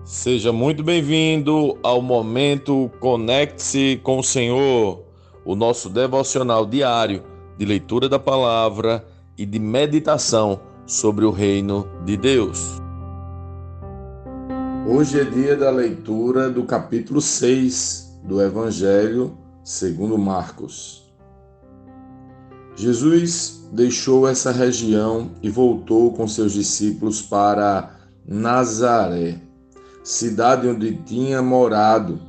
Seja muito bem-vindo ao Momento Conecte-se com o Senhor, o nosso devocional diário de leitura da palavra e de meditação sobre o reino de Deus. Hoje é dia da leitura do capítulo 6 do Evangelho segundo Marcos. Jesus deixou essa região e voltou com seus discípulos para Nazaré, cidade onde tinha morado.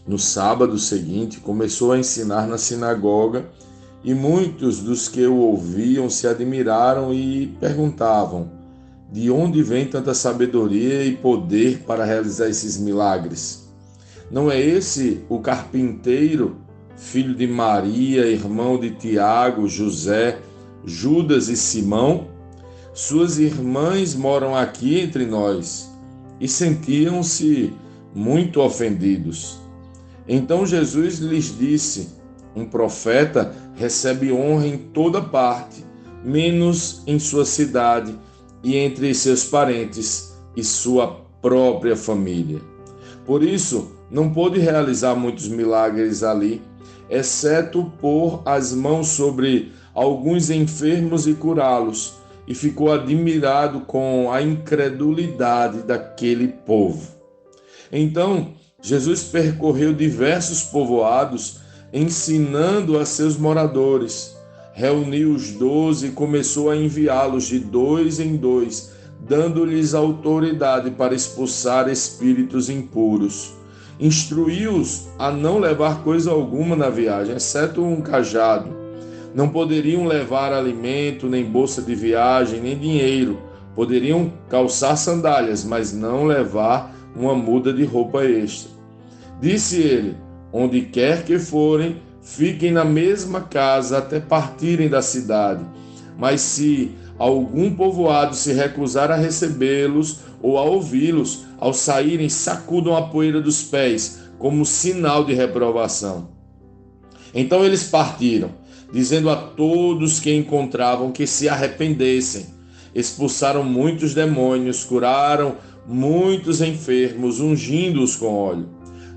No sábado seguinte, começou a ensinar na sinagoga e muitos dos que o ouviam se admiraram e perguntavam: de onde vem tanta sabedoria e poder para realizar esses milagres? Não é esse o carpinteiro, filho de Maria, irmão de Tiago, José, Judas e Simão? Suas irmãs moram aqui entre nós. E sentiam-se muito ofendidos. Então Jesus lhes disse: um profeta recebe honra em toda parte, menos em sua cidade e entre seus parentes e sua própria família. Por isso, não pôde realizar muitos milagres ali, exceto pôr as mãos sobre alguns enfermos e curá-los, e ficou admirado com a incredulidade daquele povo. Então, Jesus percorreu diversos povoados, ensinando a seus moradores. Reuniu os 12 e começou a enviá-los de dois em dois, dando-lhes autoridade para expulsar espíritos impuros. Instruiu-os a não levar coisa alguma na viagem, exceto um cajado. Não poderiam levar alimento, nem bolsa de viagem, nem dinheiro. Poderiam calçar sandálias, mas não levar uma muda de roupa extra. Disse ele: onde quer que forem, fiquem na mesma casa até partirem da cidade. Mas se algum povoado se recusar a recebê-los ou a ouvi-los, ao saírem, sacudam a poeira dos pés, como sinal de reprovação. Então eles partiram, dizendo a todos que encontravam que se arrependessem. Expulsaram muitos demônios, curaram muitos enfermos, ungindo-os com óleo.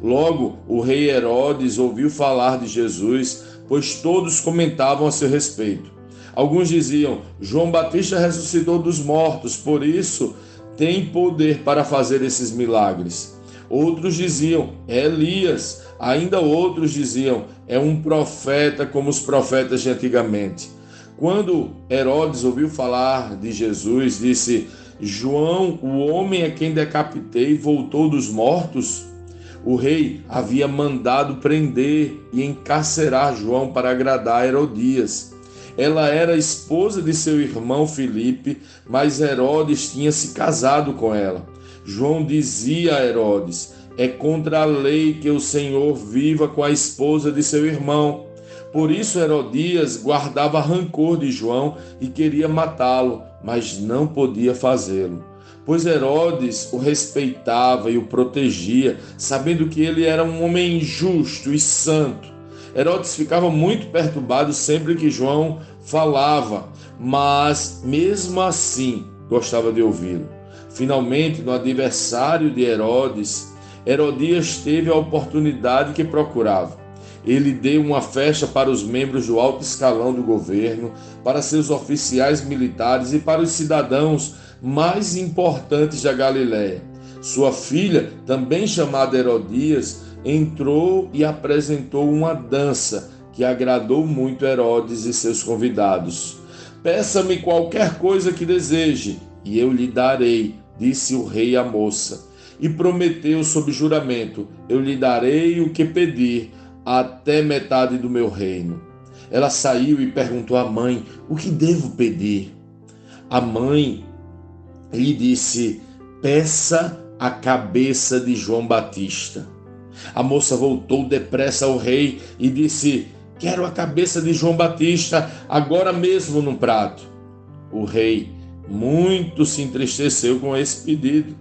Logo, o rei Herodes ouviu falar de Jesus, pois todos comentavam a seu respeito. Alguns diziam: João Batista ressuscitou dos mortos, por isso tem poder para fazer esses milagres. Outros diziam: é Elias. Ainda outros diziam: é um profeta como os profetas de antigamente. Quando Herodes ouviu falar de Jesus, disse: João, o homem a quem decapitei, voltou dos mortos? O rei havia mandado prender e encarcerar João para agradar Herodias. Ela era esposa de seu irmão Filipe, mas Herodes tinha se casado com ela. João dizia a Herodes: é contra a lei que o Senhor viva com a esposa de seu irmão. Por isso Herodias guardava rancor de João e queria matá-lo, mas não podia fazê-lo, pois Herodes o respeitava e o protegia, sabendo que ele era um homem justo e santo. Herodes ficava muito perturbado sempre que João falava, mas mesmo assim gostava de ouvi-lo. Finalmente, no aniversário de Herodes, Herodias teve a oportunidade que procurava. Ele deu uma festa para os membros do alto escalão do governo, para seus oficiais militares e para os cidadãos mais importantes da Galiléia. Sua filha, também chamada Herodias, entrou e apresentou uma dança que agradou muito Herodes e seus convidados. Peça-me qualquer coisa que deseje, e eu lhe darei, disse o rei à moça. E prometeu sob juramento: eu lhe darei o que pedir, até metade do meu reino. Ela saiu e perguntou à mãe: o que devo pedir? A mãe lhe disse: peça a cabeça de João Batista. A moça voltou depressa ao rei e disse: quero a cabeça de João Batista agora mesmo num prato. O rei muito se entristeceu com esse pedido,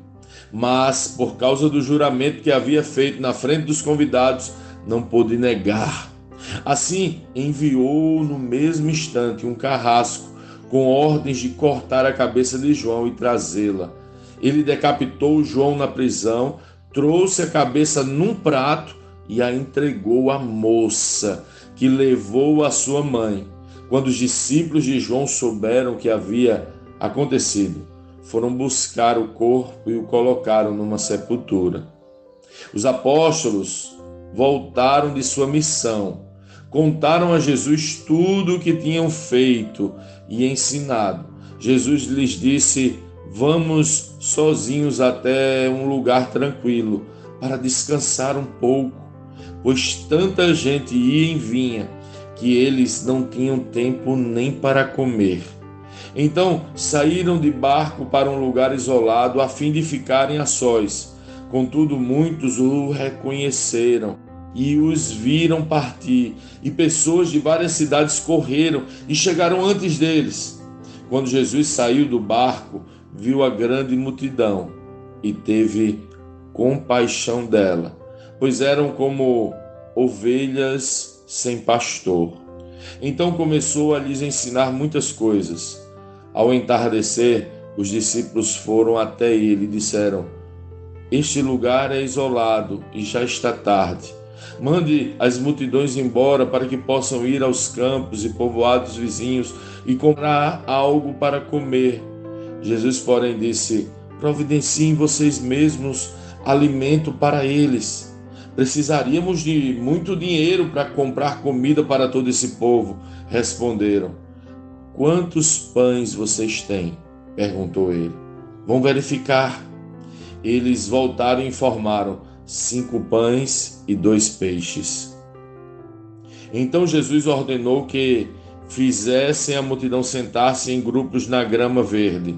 mas por causa do juramento que havia feito na frente dos convidados, não pôde negar. Assim, enviou no mesmo instante um carrasco com ordens de cortar a cabeça de João e trazê-la. Ele decapitou João na prisão, trouxe a cabeça num prato e a entregou à moça, que levou a sua mãe. Quando os discípulos de João souberam o que havia acontecido, foram buscar o corpo e o colocaram numa sepultura. Os apóstolos voltaram de sua missão, contaram a Jesus tudo o que tinham feito e ensinado. Jesus lhes disse: vamos sozinhos até um lugar tranquilo para descansar um pouco, pois tanta gente ia e vinha que eles não tinham tempo nem para comer. Então saíram de barco para um lugar isolado a fim de ficarem a sós. Contudo, muitos o reconheceram e os viram partir, e pessoas de várias cidades correram e chegaram antes deles. Quando Jesus saiu do barco, viu a grande multidão e teve compaixão dela, pois eram como ovelhas sem pastor. Então começou a lhes ensinar muitas coisas. Ao entardecer, os discípulos foram até ele e disseram: este lugar é isolado e já está tarde. Mande as multidões embora para que possam ir aos campos e povoados vizinhos e comprar algo para comer. Jesus, porém, disse: providenciem vocês mesmos alimento para eles. Precisaríamos de muito dinheiro para comprar comida para todo esse povo. Responderam. Quantos pães vocês têm? Perguntou ele. Vão verificar. Eles voltaram e informaram: 5 pães e 2 peixes. Então Jesus ordenou que fizessem a multidão sentar-se em grupos na grama verde.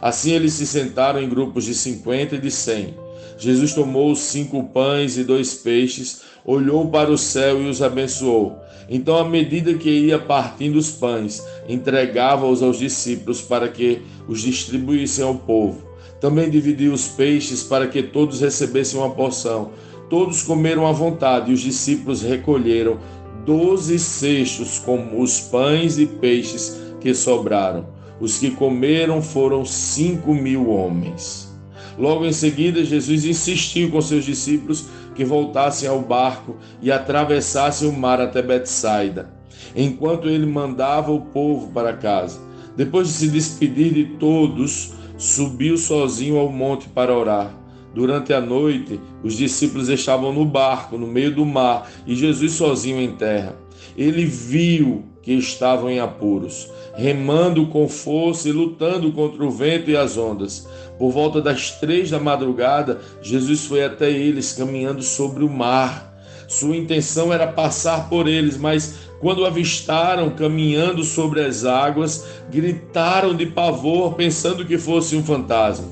Assim eles se sentaram em grupos de 50 e de 100. Jesus tomou os 5 pães e 2 peixes, olhou para o céu e os abençoou. Então, à medida que ia partindo os pães, entregava-os aos discípulos para que os distribuíssem ao povo. Também dividiu os peixes para que todos recebessem uma porção. Todos comeram à vontade e os discípulos recolheram 12 cestos com os pães e peixes que sobraram. Os que comeram foram 5.000 homens. Logo em seguida, Jesus insistiu com seus discípulos que voltassem ao barco e atravessassem o mar até Betsaida, enquanto ele mandava o povo para casa. Depois de se despedir de todos, subiu sozinho ao monte para orar. Durante a noite, os discípulos estavam no barco, no meio do mar, e Jesus sozinho em terra. Ele viu que estavam em apuros, remando com força e lutando contra o vento e as ondas. Por volta das 3 da madrugada, Jesus foi até eles, caminhando sobre o mar. Sua intenção era passar por eles, mas quando o avistaram caminhando sobre as águas, gritaram de pavor, pensando que fosse um fantasma.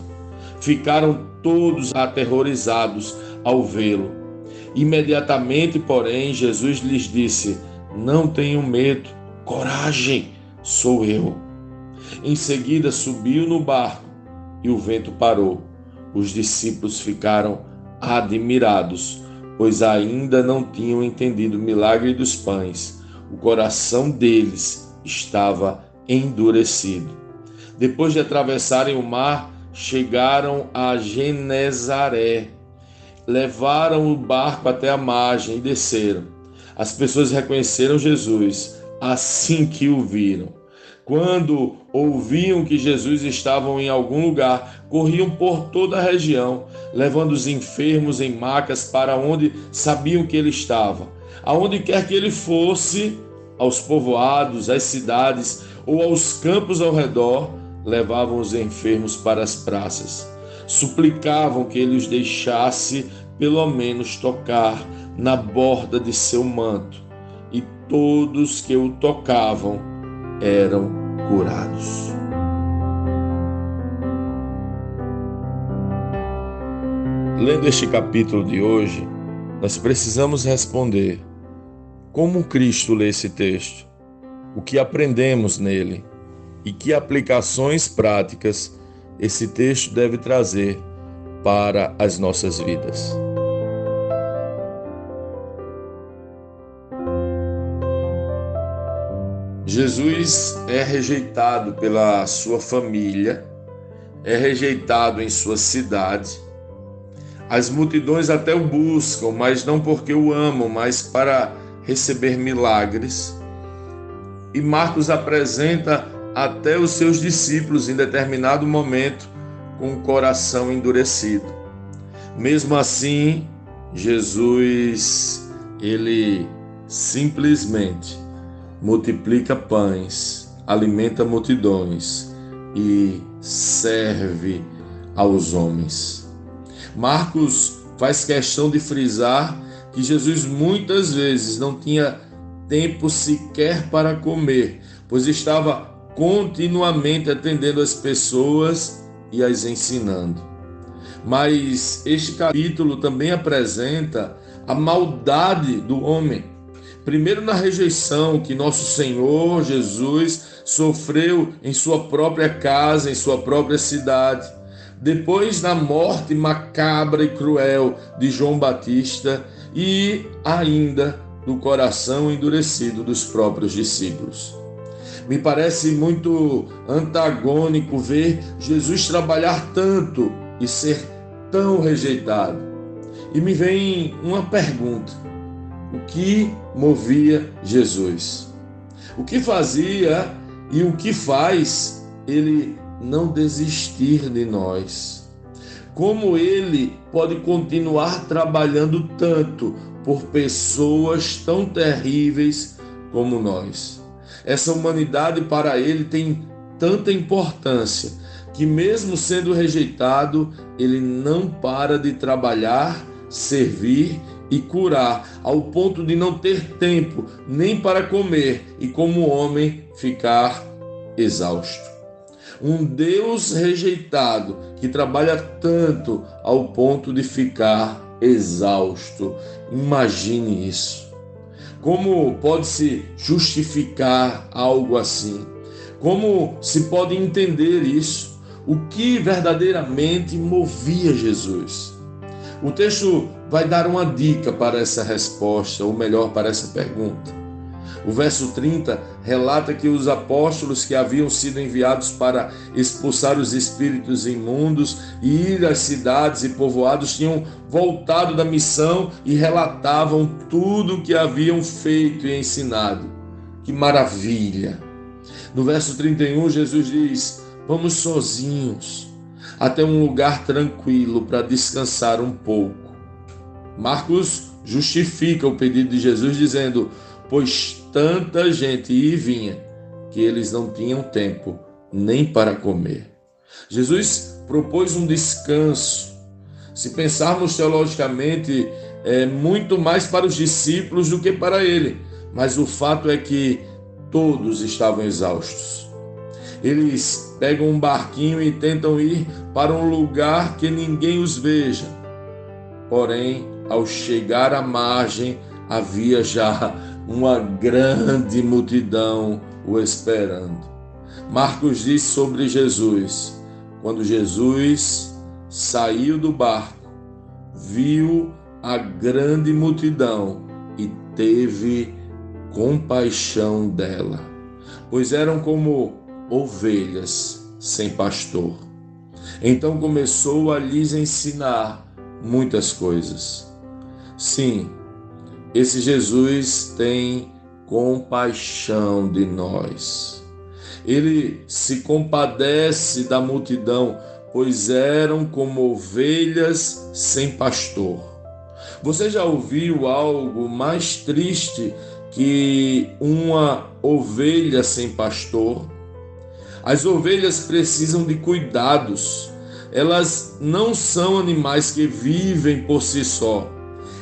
Ficaram todos aterrorizados ao vê-lo. Imediatamente, porém, Jesus lhes disse: não tenham medo, coragem, sou eu. Em seguida subiu no barco e o vento parou. Os discípulos ficaram admirados, pois ainda não tinham entendido o milagre dos pães. O coração deles estava endurecido. Depois de atravessarem o mar, chegaram a Genezaré. Levaram o barco até a margem e desceram. As pessoas reconheceram Jesus assim que o viram. Quando ouviam que Jesus estava em algum lugar, corriam por toda a região, levando os enfermos em macas para onde sabiam que ele estava. Aonde quer que ele fosse, aos povoados, às cidades ou aos campos ao redor, levavam os enfermos para as praças. Suplicavam que ele os deixasse pelo menos tocar na borda de seu manto, e todos que o tocavam eram curados. Lendo este capítulo de hoje, nós precisamos responder: como Cristo lê esse texto? O que aprendemos nele? E que aplicações práticas esse texto deve trazer para as nossas vidas? Jesus é rejeitado pela sua família é rejeitado em sua cidade. As multidões até o buscam, mas não porque o amam, mas para receber milagres. E Marcos apresenta até os seus discípulos em determinado momento com o coração endurecido. Mesmo assim, Jesus, ele simplesmente multiplica pães, alimenta multidões e serve aos homens. Marcos faz questão de frisar que Jesus muitas vezes não tinha tempo sequer para comer, pois estava continuamente atendendo as pessoas e as ensinando. Mas este capítulo também apresenta a maldade do homem. Primeiro, na rejeição que nosso Senhor Jesus sofreu em sua própria casa, em sua própria cidade. Depois, na morte macabra e cruel de João Batista e ainda do coração endurecido dos próprios discípulos. Me parece muito antagônico ver Jesus trabalhar tanto e ser tão rejeitado. E me vem uma pergunta: o que movia Jesus? O que fazia e o que faz ele não desistir de nós? Como ele pode continuar trabalhando tanto por pessoas tão terríveis como nós? Essa humanidade para ele tem tanta importância que, mesmo sendo rejeitado, ele não para de trabalhar, servir e curar, ao ponto de não ter tempo nem para comer e, como homem, ficar exausto. Um Deus rejeitado que trabalha tanto ao ponto de ficar exausto. Imagine isso. Como pode-se justificar algo assim? Como se pode entender isso? O que verdadeiramente movia Jesus? O texto vai dar uma dica para essa resposta, ou melhor, para essa pergunta. O verso 30 relata que os apóstolos que haviam sido enviados para expulsar os espíritos imundos e ir às cidades e povoados tinham voltado da missão e relatavam tudo o que haviam feito e ensinado. Que maravilha! No verso 31, Jesus diz: vamos sozinhos até um lugar tranquilo para descansar um pouco. Marcos justifica o pedido de Jesus dizendo: pois tanta gente ia e vinha, que eles não tinham tempo nem para comer. Jesus propôs um descanso. Se pensarmos teologicamente, é muito mais para os discípulos do que para ele. Mas o fato é que todos estavam exaustos. Eles pegam um barquinho e tentam ir para um lugar que ninguém os veja. Porém, ao chegar à margem, havia já uma grande multidão o esperando. Marcos diz sobre Jesus: quando Jesus saiu do barco, viu a grande multidão e teve compaixão dela, pois eram como ovelhas sem pastor. Então começou a lhes ensinar muitas coisas. Sim, esse Jesus tem compaixão de nós. Ele se compadece da multidão, pois eram como ovelhas sem pastor. Você já ouviu algo mais triste que uma ovelha sem pastor? As ovelhas precisam de cuidados. Elas não são animais que vivem por si só.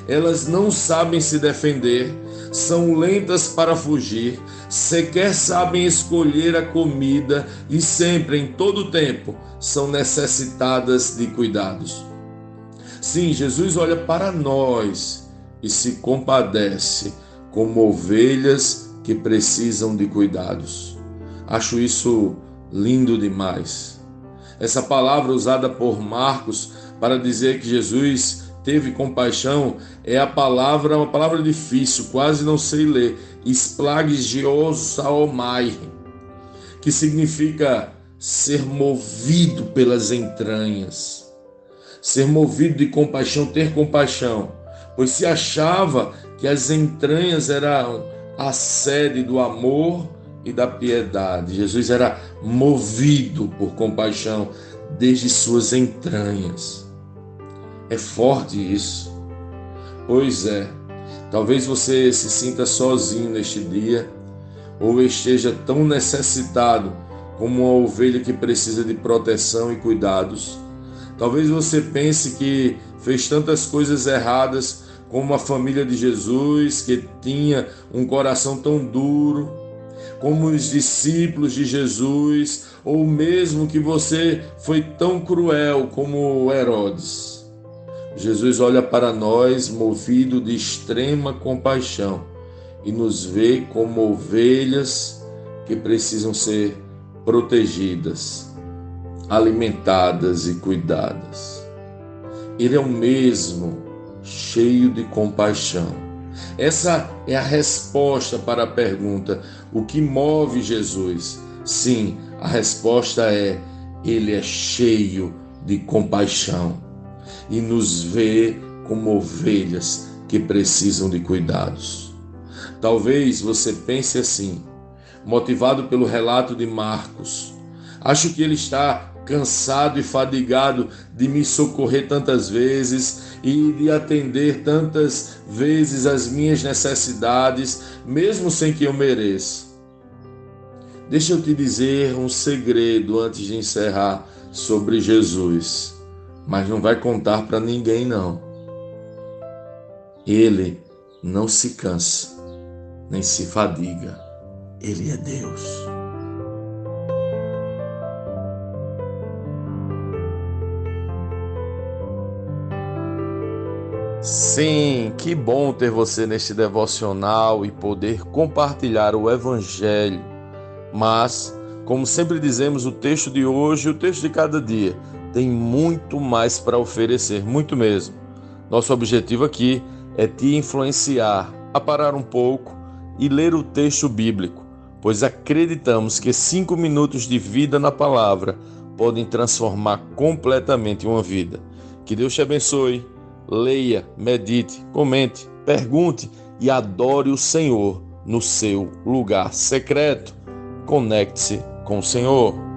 Elas não sabem se defender, são lentas para fugir, sequer sabem escolher a comida e sempre, em todo o tempo, são necessitadas de cuidados. Sim, Jesus olha para nós e se compadece como ovelhas que precisam de cuidados. Acho isso lindo demais. Essa palavra usada por Marcos para dizer que Jesus teve compaixão é uma palavra difícil, quase não sei ler, esplagiosomai, que significa ser movido pelas entranhas, ser movido de compaixão, ter compaixão, pois se achava que as entranhas eram a sede do amor e da piedade. Jesus era movido por compaixão desde suas entranhas. É forte isso. Pois é, talvez você se sinta sozinho neste dia, ou esteja tão necessitado como uma ovelha que precisa de proteção e cuidados. Talvez você pense que fez tantas coisas erradas como a família de Jesus, que tinha um coração tão duro, como os discípulos de Jesus, ou mesmo que você foi tão cruel como Herodes. Jesus olha para nós movido de extrema compaixão e nos vê como ovelhas que precisam ser protegidas, alimentadas e cuidadas. Ele é o mesmo, cheio de compaixão. Essa é a resposta para a pergunta: o que move Jesus? Sim, a resposta é: ele é cheio de compaixão e nos vê como ovelhas que precisam de cuidados. Talvez você pense assim, motivado pelo relato de Marcos: acho que ele está cansado e fadigado de me socorrer tantas vezes e de atender tantas vezes as minhas necessidades, mesmo sem que eu mereça. Deixa eu te dizer um segredo antes de encerrar sobre Jesus, mas não vai contar para ninguém não. Ele não se cansa, nem se fadiga. Ele é Deus. Sim, que bom ter você neste devocional e poder compartilhar o Evangelho. Mas, como sempre dizemos, o texto de hoje e o texto de cada dia tem muito mais para oferecer, muito mesmo. Nosso objetivo aqui é te influenciar a parar um pouco e ler o texto bíblico, pois acreditamos que 5 minutos de vida na palavra podem transformar completamente uma vida. Que Deus te abençoe. Leia, medite, comente, pergunte e adore o Senhor no seu lugar secreto. Conecte-se com o Senhor.